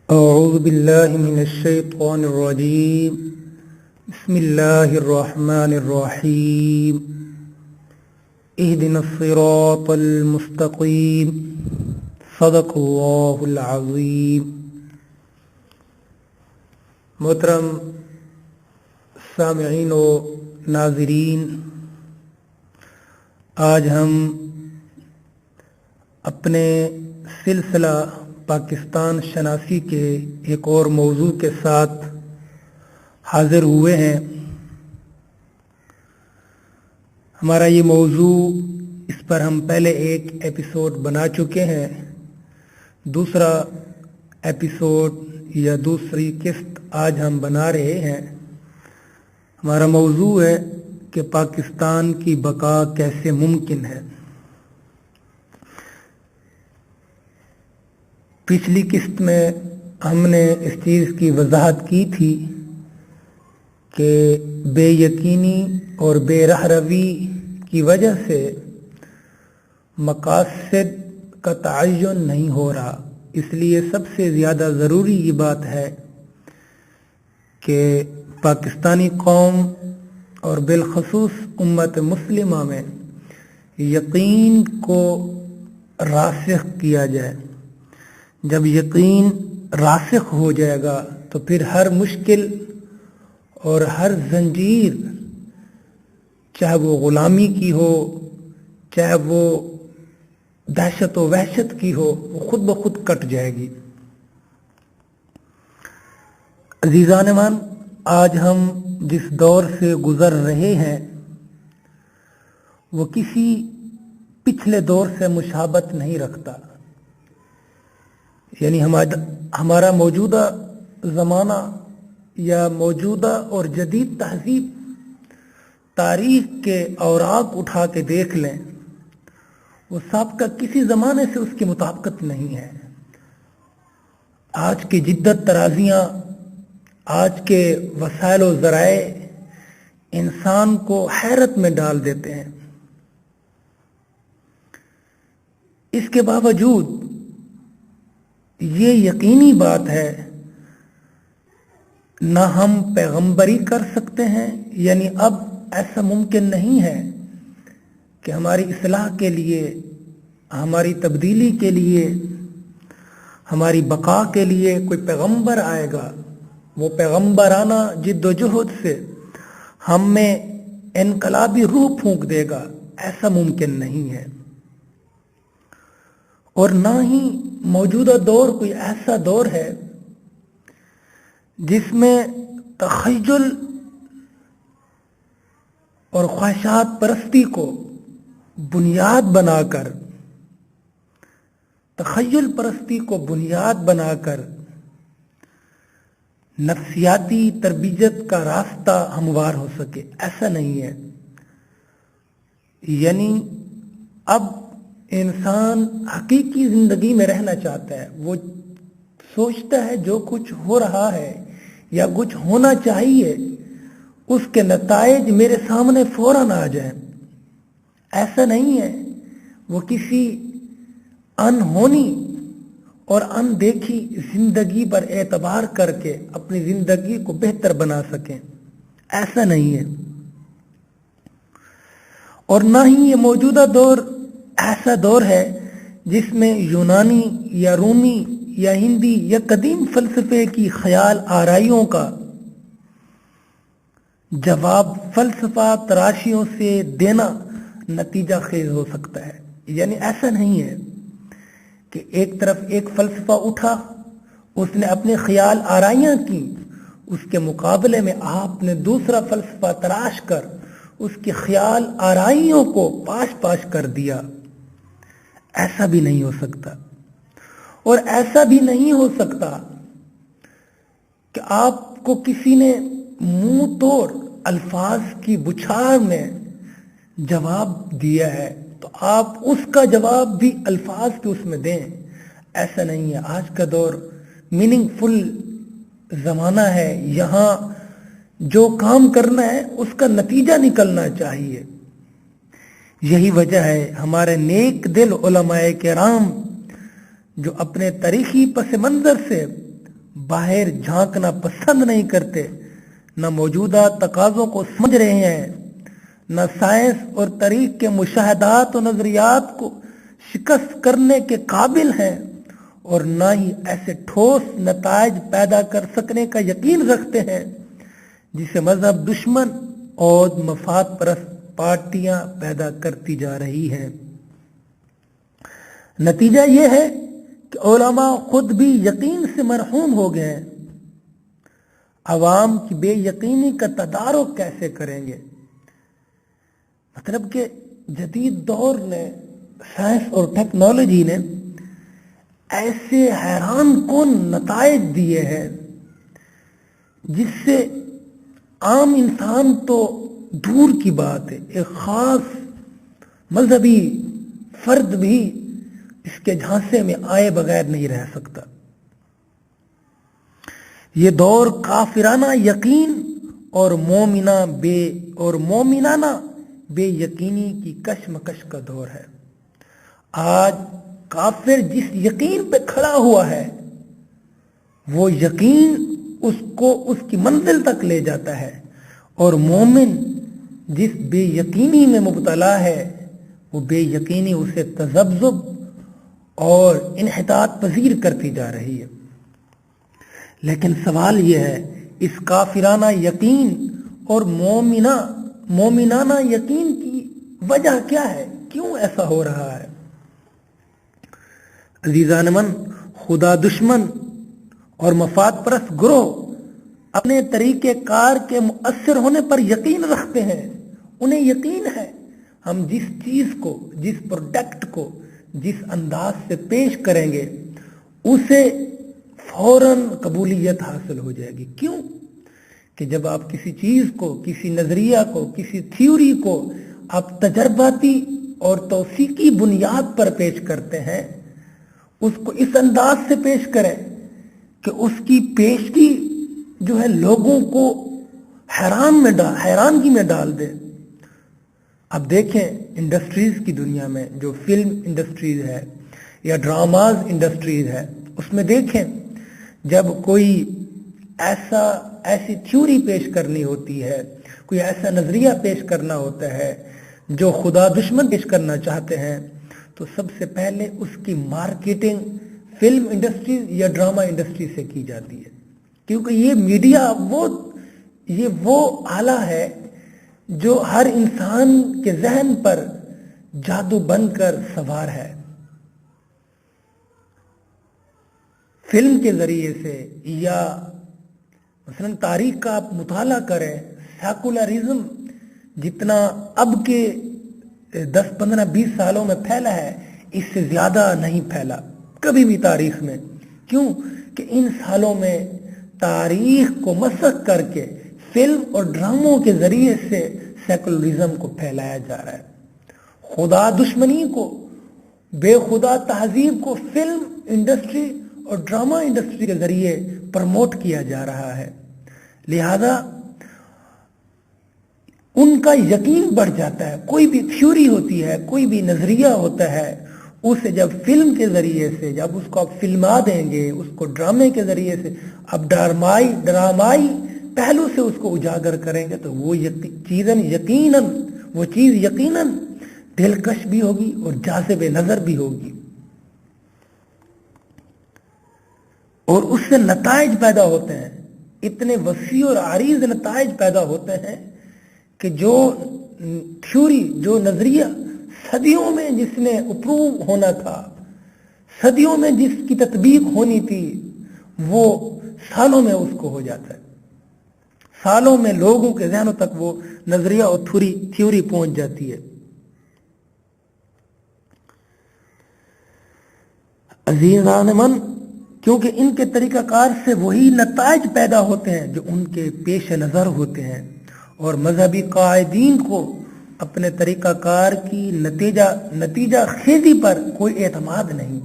أعوذ بالله من الشيطان الرجيم. بسم الله الرحمن الرحيم. اهدنا الصراط المستقيم. صدق الله العظيم. محترم سامعین و ناظرین، آج ہم اپنے سلسلہ پاکستان شناسی کے ایک اور موضوع کے ساتھ حاضر ہوئے ہیں۔ ہمارا یہ موضوع، اس پر ہم پہلے ایک ایپیسوڈ بنا چکے ہیں۔ دوسرا ایپیسوڈ یا دوسری قسط آج ہم بنا رہے ہیں۔ ہمارا موضوع ہے کہ پاکستان کی بقا کیسے ممکن ہے۔ پچھلی قسط میں ہم نے اس چیز کی وضاحت کی تھی کہ بے یقینی اور بے رہروی کی وجہ سے مقاصد کا تعین نہیں ہو رہا، اس لیے سب سے زیادہ ضروری یہ بات ہے کہ پاکستانی قوم اور بالخصوص امت مسلمہ میں یقین کو راسخ کیا جائے۔ جب یقین راسخ ہو جائے گا تو پھر ہر مشکل اور ہر زنجیر، چاہے وہ غلامی کی ہو، چاہے وہ دہشت و وحشت کی ہو، وہ خود بخود کٹ جائے گی۔ عزیزان من، آج ہم جس دور سے گزر رہے ہیں وہ کسی پچھلے دور سے مشابہت نہیں رکھتا۔ یعنی ہمارا موجودہ زمانہ یا موجودہ اور جدید تہذیب، تاریخ کے اوراق اٹھا کے دیکھ لیں، وہ سابقہ کسی زمانے سے اس کی مطابقت نہیں ہے۔ آج کی جدت ترازیاں، آج کے وسائل و ذرائع انسان کو حیرت میں ڈال دیتے ہیں۔ اس کے باوجود یہ یقینی بات ہے، نہ ہم پیغمبری کر سکتے ہیں، یعنی اب ایسا ممکن نہیں ہے کہ ہماری اصلاح کے لیے، ہماری تبدیلی کے لیے، ہماری بقا کے لیے کوئی پیغمبر آئے گا، وہ پیغمبرانہ جد و جہد سے ہم میں انقلابی روح پھونک دے گا۔ ایسا ممکن نہیں ہے، اور نہ ہی موجودہ دور کوئی ایسا دور ہے جس میں تخیل اور خواہشات پرستی کو بنیاد بنا کر، تخیل پرستی کو بنیاد بنا کر نفسیاتی تربیت کا راستہ ہموار ہو سکے، ایسا نہیں ہے۔ یعنی اب انسان حقیقی زندگی میں رہنا چاہتا ہے، وہ سوچتا ہے جو کچھ ہو رہا ہے یا کچھ ہونا چاہیے اس کے نتائج میرے سامنے فوراً آ جائیں۔ ایسا نہیں ہے وہ کسی انہونی اور اندیکھی زندگی پر اعتبار کر کے اپنی زندگی کو بہتر بنا سکیں، ایسا نہیں ہے۔ اور نہ ہی یہ موجودہ دور ایسا دور ہے جس میں یونانی یا رومی یا ہندی یا قدیم فلسفے کی خیال آرائیوں کا جواب فلسفہ تراشیوں سے دینا نتیجہ خیز ہو سکتا ہے۔ یعنی ایسا نہیں ہے کہ ایک طرف ایک فلسفہ اٹھا، اس نے اپنے خیال آرائیاں کی، اس کے مقابلے میں آپ نے دوسرا فلسفہ تراش کر اس کی خیال آرائیوں کو پاش کر دیا۔ ایسا بھی نہیں ہو سکتا، اور ایسا بھی نہیں ہو سکتا کہ آپ کو کسی نے منہ توڑ الفاظ کی بچھاڑ میں جواب دیا ہے تو آپ اس کا جواب بھی الفاظ کے اس میں دیں، ایسا نہیں ہے۔ آج کا دور میننگ فل زمانہ ہے، یہاں جو کام کرنا ہے اس کا نتیجہ نکلنا چاہیے۔ یہی وجہ ہے ہمارے نیک دل علماء کرام جو اپنے تاریخی پس منظر سے बाहर झांकना पसंद नहीं करते, न मौजूदा तकाज़ों को समझ रहे हैं, न साइंस और तारीख के मुशाहदात और नजरियात को शिकस्त करने के काबिल हैं, और न ही ऐसे ठोस नताइज पैदा कर सकने का यकीन रखते हैं जिसे मजहब दुश्मन और मफाद परस्त पार्टियां पैदा करती जा रही हैं। नतीजा यह है कि उलमा खुद भी यकीन से मरहूम हो गए हैं। अवाम की बेयकीनी का तदारुक कैसे करेंगे? मतलब कि जदीद दौर ने, साइंस और टेक्नोलॉजी ने ऐसे हैरान कौन नताइज दिए हैं जिससे आम इंसान तो दूर की बात है, एक खास मजहबी फर्द भी इसके झांसे में आए बगैर नहीं रह सकता। ये दौर काफिराना यकीन और मोमिनाना बेयकीनी की कशमकश का दौर है। आज काफिर जिस यकीन पे खड़ा हुआ है वो यकीन उसको उसकी मंजिल तक ले जाता है, और मोमिन जिस बेयकीनी में मुब्तला है वो बेयकीनी उसे तज़ब्ज़ुब और इन्हितात पजीर करती जा रही है। लेकिन सवाल यह है, इस काफिराना यकीन और मोमिनाना यकीन की वजह क्या है? क्यों ऐसा हो रहा है? अजीज़ान मन, खुदा दुश्मन और मफाद परस्त ग्रोह अपने तरीके कार के मुअस्सिर होने पर यकीन रखते हैं। उन्हें यकीन है हम जिस चीज को, जिस प्रोडक्ट को जिस अंदाज से पेश करेंगे उसे फौरन कबूलियत हासिल हो जाएगी। क्यों? कि जब आप किसी चीज को, किसी नजरिया को, किसी थ्योरी को आप तजर्बाती और तौसीकी बुनियाद पर पेश करते हैं, उसको इस अंदाज से पेश करें कि उसकी पेशगी जो है लोगों को हैरानगी में डाल दे। अब देखें इंडस्ट्रीज की दुनिया में, जो फिल्म इंडस्ट्रीज है या ड्रामाज इंडस्ट्रीज है, उसमें देखें जब कोई ऐसी थ्योरी पेश करनी होती है, कोई ऐसा नजरिया पेश करना होता है जो खुदा दुश्मन पेश करना चाहते हैं, तो सबसे पहले उसकी मार्केटिंग फिल्म इंडस्ट्री या ड्रामा इंडस्ट्री से की जाती है। क्योंकि ये मीडिया वो आला है जो हर इंसान के जहन पर जादू बनकर सवार है। फिल्म के जरिए से या मसलन तारीख का आप मुताला करें, सेकुलरिज्म जितना अब के 10, 15, 20 सालों में फैला है, इससे ज्यादा नहीं फैला कभी भी तारीख में। क्यों? कि इन सालों में तारीख को मसख करके फिल्म और ड्रामों के जरिए से सेकुलरिज्म को फैलाया जा रहा है। खुदा दुश्मनी को, बेखुदा तहजीब को फिल्म इंडस्ट्री और ड्रामा इंडस्ट्री के जरिए प्रमोट किया जा रहा है। लिहाजा उनका यकीन बढ़ जाता है। कोई भी थ्योरी होती है, कोई भी नजरिया होता है, उसे जब फिल्म के जरिए से, जब उसको आप फिल्मा देंगे, उसको ड्रामे के जरिए से अब ड्रामाई पहलू से उसको उजागर करेंगे, तो वो चीज यकीनन दिलकश भी होगी और जाज़िब नजर भी होगी, और उससे नताइज पैदा होते हैं। इतने वसी और आरीज नताइज पैदा होते हैं कि जो थ्योरी, जो नजरिया सदियों में जिसने अप्रूव होना था, सदियों में जिसकी तत्बीक होनी थी, वो सालों में उसको हो जाता है। सालों में लोगों के ज़हनों तक वो नजरिया और थ्योरी पहुंच जाती है। अजीज़ान मन, क्योंकि इनके तरीकाकार से वही नताइज पैदा होते हैं जो उनके पेश नज़र होते हैं, और मजहबी कायदीन को अपने तरीकाकार की नतीजा खेजी पर कोई एतमाद नहीं,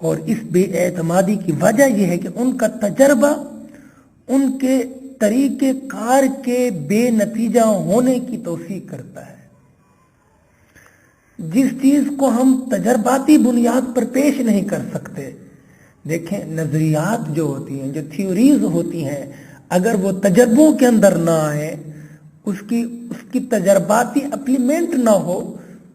और इस बेएतमादी की वजह यह है कि उनका तजर्बा उनके तरीके कार के बेनतीजा होने की तौसीक करता है। जिस चीज को हम तजर्बाती बुनियाद पर पेश नहीं कर सकते, देखें, नजरियात जो होती हैं, जो थ्योरीज होती हैं, अगर वो तजर्बों के अंदर ना आए, उसकी तजर्बाती अप्लीमेंट ना हो,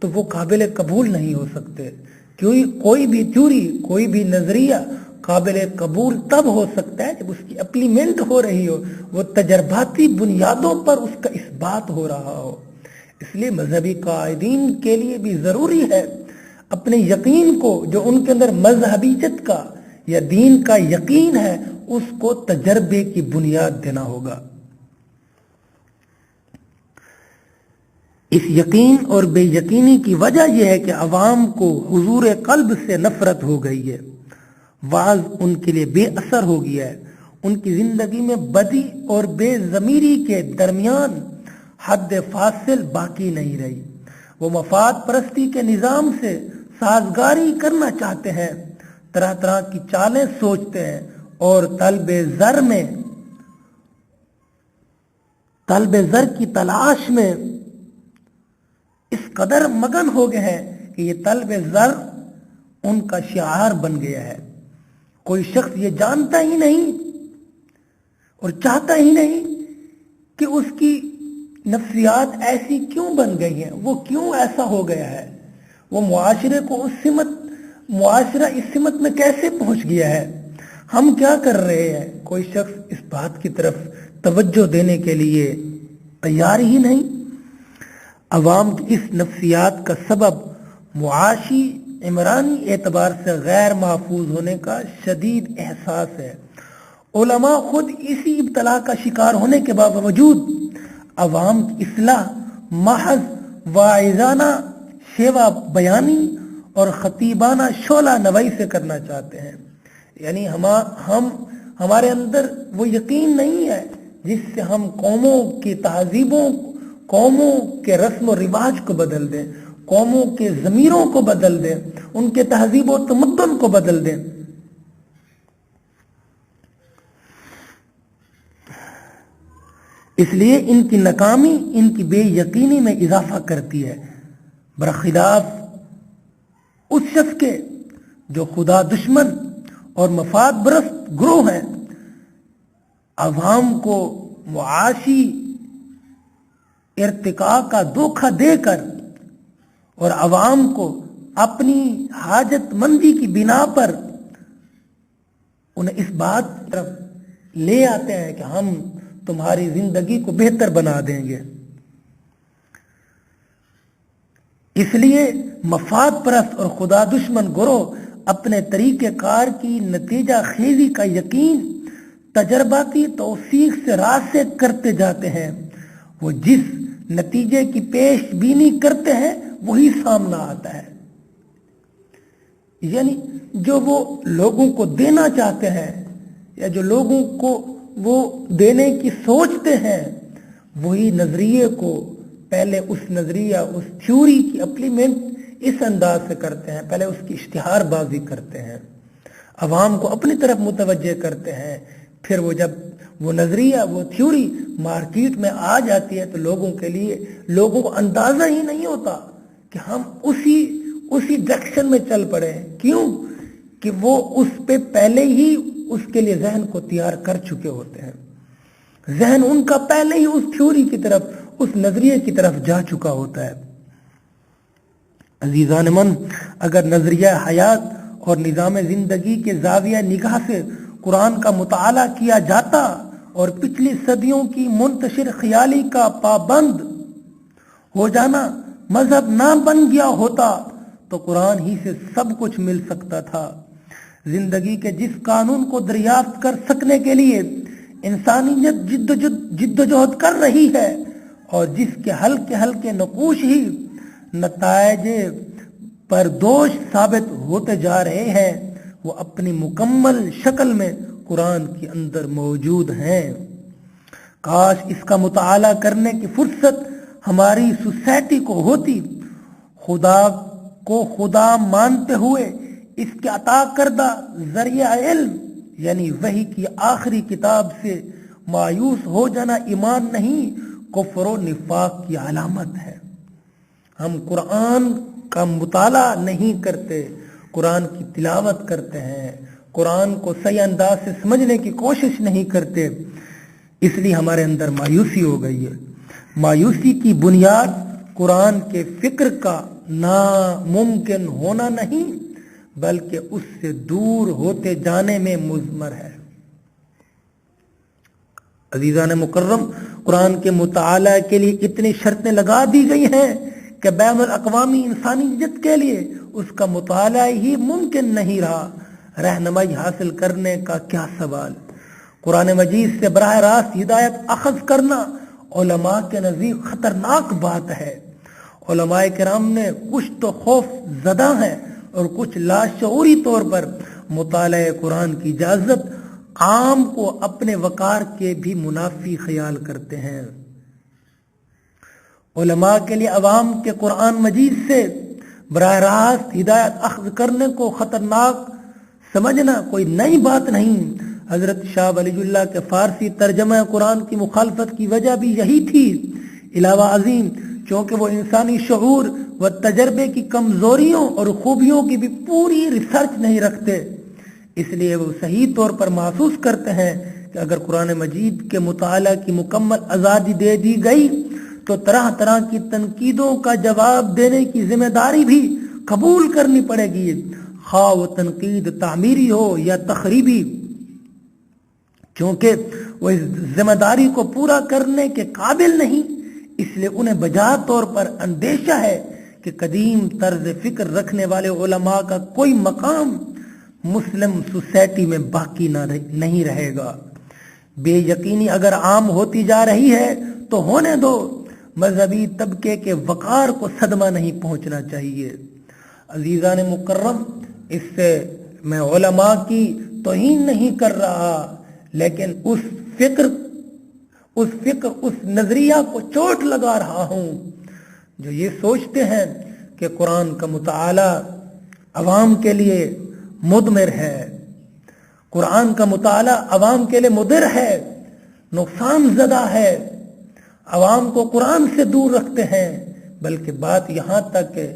तो वो काबिल कबूल नहीं हो सकते। क्योंकि कोई भी थ्योरी, कोई भी नजरिया काबिल कबूल तब हो सकता है जब उसकी अप्लीमेंट हो रही हो, वो तजर्बाती बुनियादों पर उसका इस्बात हो रहा हो। इसलिए मजहबी कायदीन के लिए भी जरूरी है अपने यकीन को, जो उनके अंदर मजहबीयत का या दीन का यकीन है, उसको तजर्बे की बुनियाद देना होगा। इस यकीन और बेयकीनी की वजह यह है कि अवाम को हुजूर कल्ब से नफरत हो गई है, वाज उनके लिए बेअसर हो गया है, उनकी जिंदगी में बदी और बेजमीरी के दरमियान हद फासिल बाकी नहीं रही। वो मफाद परस्ती के निजाम से साजगारी करना चाहते हैं, तरह तरह की चालें सोचते हैं और तलब ज़र की तलाश में इस कदर मगन हो गए हैं कि ये तलब ज़र उनका शिआर बन गया है। कोई शख्स ये जानता ही नहीं और चाहता ही नहीं कि उसकी नफ्सियात ऐसी क्यों बन गई है, वो क्यों ऐसा हो गया है, वो मुआशरे को मुआशरा इस सिमत में कैसे पहुंच गया है, हम क्या कर रहे हैं। कोई शख्स इस बात की तरफ तवज्जो देने के लिए तैयार ही नहीं। अवाम की इस नफ्सियात का सबब मुआशी इमरानी एतबार से गैर महफूज होने का शदीद एहसास है। उलमा खुद इसी इब्तला का शिकार होने के बावजूद अवाम की इस्लाह महज वाइजाना शेवा बयानी और खतीबाना शोला नवाई से करना चाहते हैं। यानी हमारे अंदर वो यकीन नहीं है जिससे हम कौमों की तहजीबों, कौमों के रस्म व रिवाज को बदल दें, कौमों के ज़मीरों को बदल दें, उनके तहजीब व तमद्दुन को बदल दें। इसलिए इनकी नाकामी इनकी बेयकीनी में इजाफा करती है, बरखिलाफ उस शख्स के जो खुदा दुश्मन और मफाद बरस्त ग्रोह हैं। अवाम को मुआशी इर्तिका का धोखा देकर और अवाम को अपनी हाजतमंदी की बिना पर उन्हें इस बात तरफ ले आते हैं कि हम तुम्हारी जिंदगी को बेहतर बना देंगे। इसलिए मफाद परस्त और खुदा दुश्मन गिरोह अपने तरीके कार की नतीजा खेजी का यकीन तजर्बाती तौसीक से रास्ते करते जाते हैं। वो जिस नतीजे की पेश बीनी करते हैं वही सामना आता है। यानी जो वो लोगों को देना चाहते हैं या जो लोगों को वो देने की सोचते हैं, वही नजरिए को पहले उस नजरिया, उस थ्योरी की अप्लीमेंट इस अंदाज से करते हैं, पहले उसकी इश्तिहारबाजी करते हैं, अवाम को अपनी तरफ मुतवज्जे करते हैं। फिर वो जब वो नजरिया, वो थ्योरी मार्केट में आ जाती है तो लोगों को अंदाजा ही नहीं होता कि हम उसी डायरेक्शन में चल पड़े हैं। क्यों कि वो उस पे पहले ही उसके लिए जहन को तैयार कर चुके होते हैं। जहन उनका पहले ही उस थ्योरी की तरफ, उस नजरिए की तरफ जा चुका होता है। अजीजान मन, अगर नजरिया हयात और निजाम जिंदगी के जाविया निगाह से कुरान का मुताला किया जाता और पिछली सदियों की मुंतशिर ख्याली का पाबंद हो जाना मजहब ना बन गया होता तो कुरान ही से सब कुछ मिल सकता था। जिंदगी के जिस कानून को दरियाफ्त कर सकने के लिए इंसानियत जिद्दोजहद कर रही है और जिसके हल्के हल्के नकूश ही नतायजे पर दोष साबित होते जा रहे हैं, वो अपनी मुकम्मल शक्ल में कुरान के अंदर मौजूद हैं। काश इसका मुताला करने की फुर्सत हमारी सोसाइटी को होती। खुदा को खुदा मानते हुए इसके अता करदा जरिया इल्म यानी वही की आखिरी किताब से मायूस हो जाना ईमान नहीं, कुफ्र और निफाक की अलामत है। हम कुरान का मुताला नहीं करते, कुरान की तिलावत करते हैं, कुरान को सही अंदाज से समझने की कोशिश नहीं करते, इसलिए हमारे अंदर मायूसी हो गई है। मायूसी की बुनियाद कुरान के फिक्र का नामुमकिन होना नहीं बल्कि उससे दूर होते जाने में मुज़मर है। अजीज़ान मुकर्रम, कुरान के मुताला के लिए इतनी शर्तें लगा दी गई हैं कि बैनुल अक़वामी इंसानियत के लिए उसका मुताला ही मुमकिन नहीं रहा। रहनुमाई हासिल करने का क्या सवाल। कुरान मजीद से बराह रास्त हिदायत अखज़ करना उलमा के नज़दीक खतरनाक बात है। उलमाए किराम ने कुछ तो खौफ ज़दा हैं और कुछ लाशऊरी तौर पर मुताला कुरान की इजाज़त आम को अपने वकार के भी मुनाफी ख्याल करते हैं। उलमा के लिए अवाम के कुरान मजीद से बराह रास्त हिदायत अख्ज़ करने को खतरनाक समझना कोई नई बात नहीं। हजरत शाह वलीउल्लाह के फारसी तर्जमा कुरान की मुखालफत की वजह भी यही थी। इलावा अजीम, क्योंकि वो इंसानी शऊर व तजर्बे की कमजोरियों और खूबियों की भी पूरी रिसर्च नहीं रखते, इसलिए वो सही तौर पर महसूस करते हैं कि अगर कुरान मजीद के मुताला की मुकम्मल आज़ादी दे दी गई तो तरह तरह की तनकीदों का जवाब देने की जिम्मेदारी भी कबूल करनी पड़ेगी, खा वो तनकीद तामीरी हो या तखरीबी, क्योंकि वो इस जिम्मेदारी को पूरा करने के काबिल नहीं। इसलिए उन्हें बजा तौर पर अंदेशा है कि कदीम तर्ज फिक्र रखने वाले उलमा का कोई मकाम मुस्लिम सोसाइटी में बाकी नहीं रहेगा। बेयकीनी अगर आम होती जा रही है तो होने दो, मजहबी तबके के वकार को सदमा नहीं पहुंचना चाहिए। अजीज़ान मुकर्रम, इससे मैं उलमा की तौहीन नहीं कर रहा, लेकिन उस फिक्र उस नजरिया को चोट लगा रहा हूं जो ये सोचते हैं कि कुरान का मुताला अवाम के लिए मुदमिर है, कुरान का मुताला अवाम के लिए मुदिर है, नुकसान ज़दा है, अवाम को कुरान से दूर रखते हैं। बल्कि बात यहाँ तक कि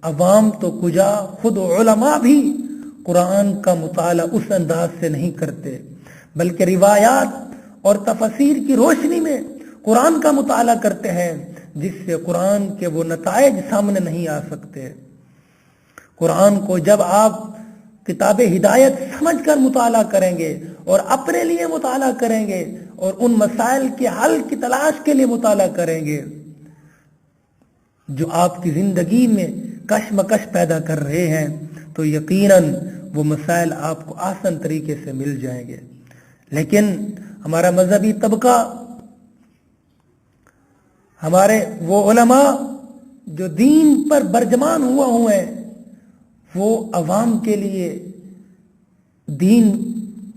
अवाम तो कुजा खुद उलमा भी कुरान का मुताला उस अंदाज से नहीं करते, बल्कि रिवायात और तफसीर की रोशनी में कुरान का मुताला करते हैं, जिससे कुरान के वो नताइज सामने नहीं आ सकते। कुरान को जब आप किताब हिदायत समझकर मुताला करेंगे और अपने लिए मुताला करेंगे और उन मसाइल के हल की तलाश के लिए मुताला करेंगे जो आपकी जिंदगी में कशमकश पैदा कर रहे हैं, तो यकीनन वो मसाइल आपको आसान तरीके से मिल जाएंगे। लेकिन हमारा मजहबी तबका, हमारे वो उलमा जो दीन पर बरजमान हुए हैं, वो अवाम के लिए दीन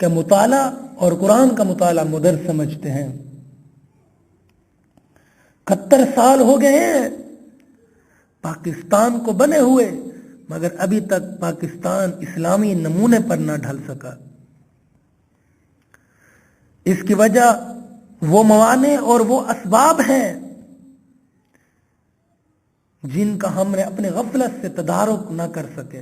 का मुताला और कुरान का मुताला मुदर समझते हैं। 71 साल हो गए हैं पाकिस्तान को बने हुए, मगर अभी तक पाकिस्तान इस्लामी नमूने पर ना ढल सका। इसकी वजह वो मवाने और वो असबाब हैं जिनका हमने अपने गफलत से तदारुक ना कर सके।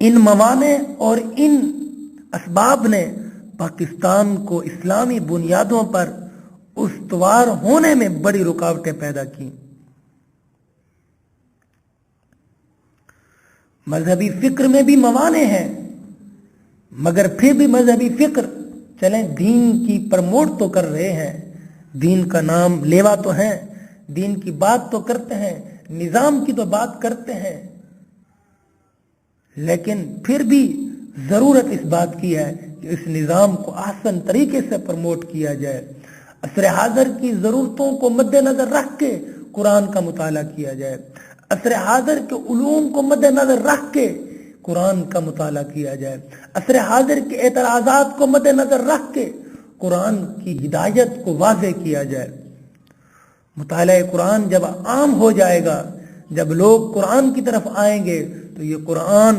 इन मवाने और इन असबाब ने पाकिस्तान को इस्लामी बुनियादों पर उस्तवार होने में बड़ी रुकावटें पैदा की। मजहबी फिक्र में भी मवाने हैं, मगर फिर भी मजहबी फिक्र चलें दीन की प्रमोट तो कर रहे हैं, दीन का नाम लेवा तो है, दीन की बात तो करते हैं, निजाम की तो बात करते हैं, लेकिन फिर भी जरूरत इस बात की है कि इस निजाम को आसान तरीके से प्रमोट किया जाए। असर हाजिर की जरूरतों को मद्देनजर रख के कुरान का मुताला किया जाए, असर हाजिर के उलूम को मद्देनजर रख के कुरान का मुताला किया जाए, असर हाजिर के एतराजात को मद्देनजर रख के कुरान की हिदायत को वाज़े किया जाए। मुताला कुरान जब आम हो जाएगा, जब लोग कुरान की तरफ आएंगे, तो ये कुरान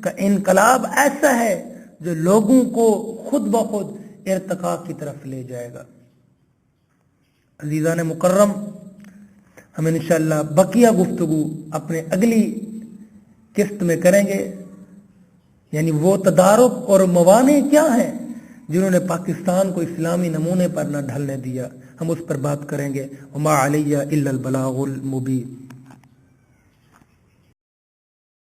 का इनकलाब ऐसा है जो लोगों को खुद ब खुद इर्तिका की तरफ ले जाएगा। अजीज़ान मुकर्रम, हम इंशाअल्लाह बकिया गुफ्तगू अपने अगली किस्त में करेंगे। یعنی وہ تدارک اور موانع کیا ہیں جنہوں نے پاکستان کو اسلامی نمونے پر نہ ڈھلنے دیا، ہم اس پر بات کریں گے۔ وما علیہ الا البلاغ المبین۔